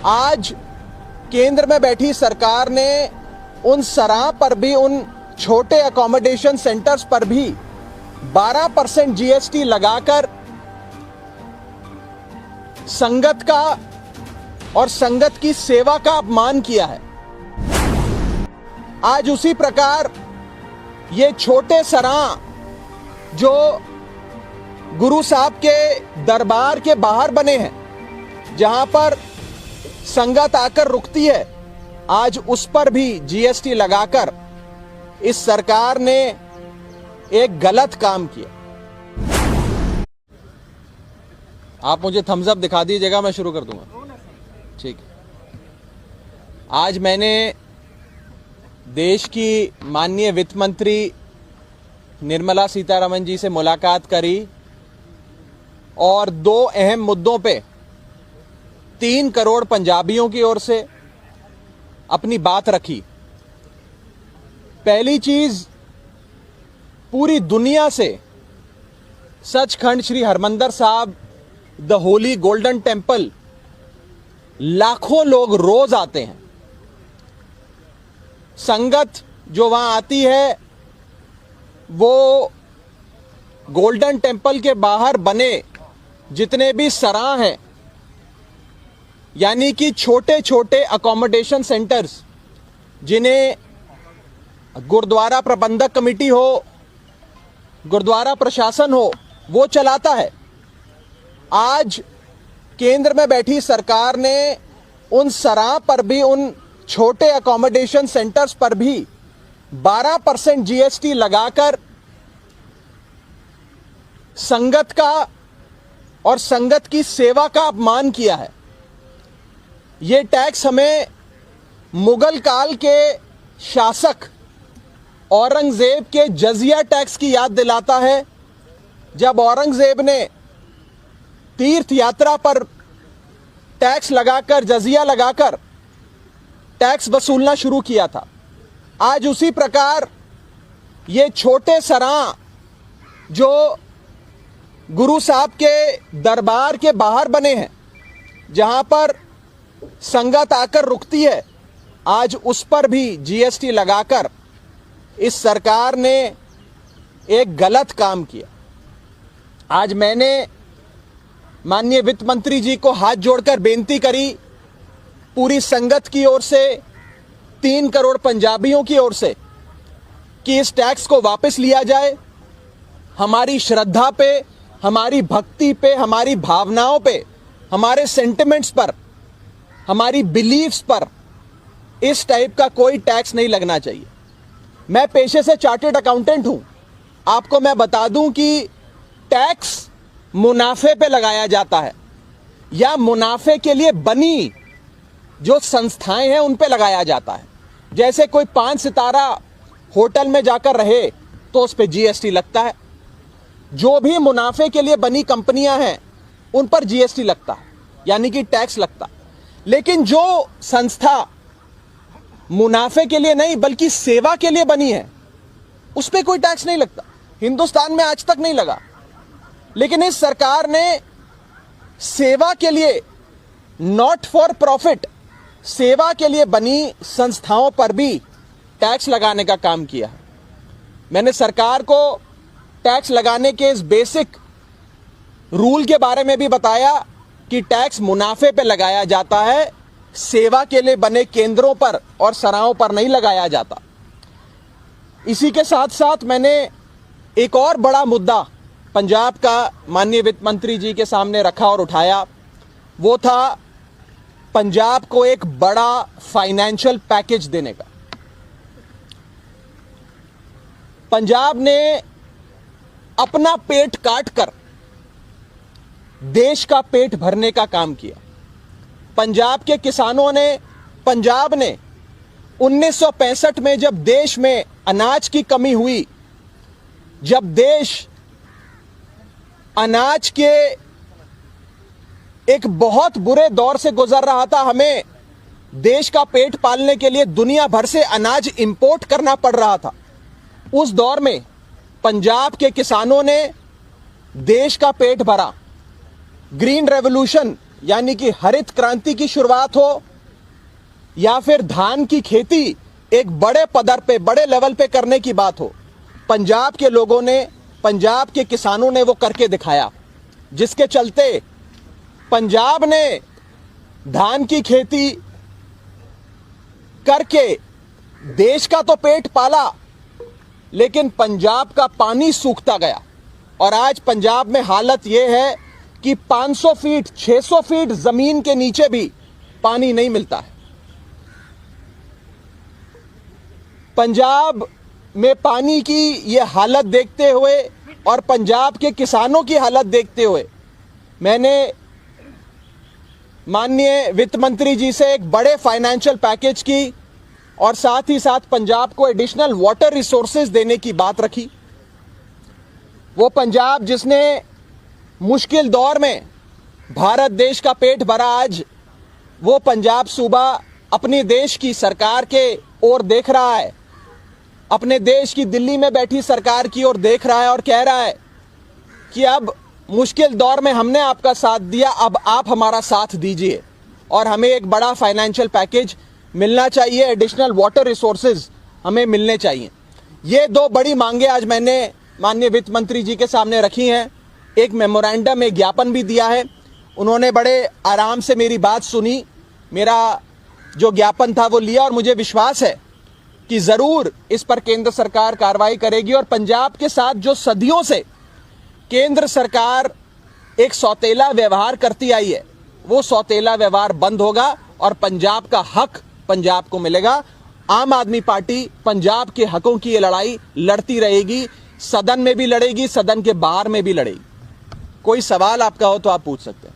आज केंद्र में बैठी सरकार ने उन सराह पर भी, उन छोटे अकोमोडेशन सेंटर्स पर भी 12% जीएसटी लगाकर संगत का और संगत की सेवा का अपमान किया है। आज उसी प्रकार ये छोटे सराह जो गुरु साहब के दरबार के बाहर बने हैं, जहां पर संगत आकर रुकती है, आज उस पर भी जीएसटी लगाकर इस सरकार ने एक गलत काम किया। आप मुझे थम्स अप दिखा दीजिएगा, मैं शुरू कर दूंगा। ठीक है। आज मैंने देश की माननीय वित्त मंत्री निर्मला सीतारमण जी से मुलाकात करी और दो अहम मुद्दों पे 3 करोड़ पंजाबियों की ओर से अपनी बात रखी। पहली चीज, पूरी दुनिया से सचखंड श्री हरमंदिर साहब द होली गोल्डन टेम्पल लाखों लोग रोज आते हैं। संगत जो वहां आती है वो गोल्डन टेम्पल के बाहर बने जितने भी सराह हैं, यानी कि छोटे छोटे अकोमोडेशन सेंटर्स, जिन्हें गुरुद्वारा प्रबंधक कमेटी हो, गुरुद्वारा प्रशासन हो, वो चलाता है। आज केंद्र में बैठी सरकार ने उन सराह पर भी, उन छोटे अकोमोडेशन सेंटर्स पर भी 12% जीएसटी लगाकर संगत का और संगत की सेवा का अपमान किया है। ये टैक्स हमें मुगल काल के शासक औरंगजेब के जजिया टैक्स की याद दिलाता है, जब औरंगजेब ने तीर्थ यात्रा पर टैक्स लगाकर, जजिया लगाकर टैक्स वसूलना शुरू किया था। आज उसी प्रकार ये छोटे सराह जो गुरु साहब के दरबार के बाहर बने हैं, जहां पर संगत आकर रुकती है, आज उस पर भी जीएसटी लगाकर इस सरकार ने एक गलत काम किया। आज मैंने माननीय वित्त मंत्री जी को हाथ जोड़कर बेनती करी, पूरी संगत की ओर से, 3 करोड़ पंजाबियों की ओर से, कि इस टैक्स को वापस लिया जाए। हमारी श्रद्धा पे, हमारी भक्ति पे, हमारी भावनाओं पे, हमारे सेंटिमेंट्स पर, हमारी बिलीफ्स पर इस टाइप का कोई टैक्स नहीं लगना चाहिए। मैं पेशे से चार्टर्ड अकाउंटेंट हूं। आपको मैं बता दूं कि टैक्स मुनाफे पे लगाया जाता है या मुनाफे के लिए बनी जो संस्थाएं हैं उन पे लगाया जाता है। जैसे कोई 5 सितारा होटल में जाकर रहे तो उस पे जीएसटी लगता है। जो भी मुनाफे के लिए बनी कंपनियां हैं उन पर जीएसटी लगता है, यानी कि टैक्स लगता। लेकिन जो संस्था मुनाफे के लिए नहीं बल्कि सेवा के लिए बनी है, उस पे कोई टैक्स नहीं लगता। हिंदुस्तान में आज तक नहीं लगा। लेकिन इस सरकार ने सेवा के लिए, नॉट फॉर प्रॉफिट, सेवा के लिए बनी संस्थाओं पर भी टैक्स लगाने का काम किया है। मैंने सरकार को टैक्स लगाने के इस बेसिक रूल के बारे में भी बताया कि टैक्स मुनाफे पे लगाया जाता है, सेवा के लिए बने केंद्रों पर और सराहों पर नहीं लगाया जाता। इसी के साथ साथ मैंने एक और बड़ा मुद्दा पंजाब का माननीय वित्त मंत्री जी के सामने रखा और उठाया। वो था पंजाब को एक बड़ा फाइनेंशियल पैकेज देने का। पंजाब ने अपना पेट काट कर देश का पेट भरने का काम किया। पंजाब के किसानों ने, पंजाब ने 1965 में जब देश में अनाज की कमी हुई, जब देश अनाज के एक बहुत बुरे दौर से गुजर रहा था, हमें देश का पेट पालने के लिए दुनिया भर से अनाज इंपोर्ट करना पड़ रहा था। उस दौर में पंजाब के किसानों ने देश का पेट भरा। ग्रीन रेवोल्यूशन यानी कि हरित क्रांति की शुरुआत हो या फिर धान की खेती एक बड़े पदर पे, बड़े लेवल पे करने की बात हो, पंजाब के लोगों ने, पंजाब के किसानों ने वो करके दिखाया, जिसके चलते पंजाब ने धान की खेती करके देश का तो पेट पाला, लेकिन पंजाब का पानी सूखता गया और आज पंजाब में हालत यह है कि 500 फीट 600 फीट जमीन के नीचे भी पानी नहीं मिलता है। पंजाब में पानी की यह हालत देखते हुए और पंजाब के किसानों की हालत देखते हुए मैंने माननीय वित्त मंत्री जी से एक बड़े फाइनेंशियल पैकेज की और साथ ही साथ पंजाब को एडिशनल वाटर रिसोर्सेज देने की बात रखी। वो पंजाब जिसने मुश्किल दौर में भारत देश का पेट भरा, आज वो पंजाब सूबा अपने देश की सरकार के ओर देख रहा है, अपने देश की दिल्ली में बैठी सरकार की ओर देख रहा है और कह रहा है कि अब मुश्किल दौर में हमने आपका साथ दिया, अब आप हमारा साथ दीजिए और हमें एक बड़ा फाइनेंशियल पैकेज मिलना चाहिए, एडिशनल वाटर रिसोर्सेज हमें मिलने चाहिए। ये दो बड़ी मांगे आज मैंने माननीय वित्त मंत्री जी के सामने रखी हैं। एक मेमोरेंडम, एक ज्ञापन भी दिया है। उन्होंने बड़े आराम से मेरी बात सुनी, मेरा जो ज्ञापन था वो लिया और मुझे विश्वास है कि जरूर इस पर केंद्र सरकार कार्रवाई करेगी और पंजाब के साथ जो सदियों से केंद्र सरकार एक सौतेला व्यवहार करती आई है, वो सौतेला व्यवहार बंद होगा और पंजाब का हक पंजाब को मिलेगा। आम आदमी पार्टी पंजाब के हकों की ये लड़ाई लड़ती रहेगी, सदन में भी लड़ेगी, सदन के बाहर में भी लड़ेगी। कोई सवाल आपका हो तो आप पूछ सकते हैं।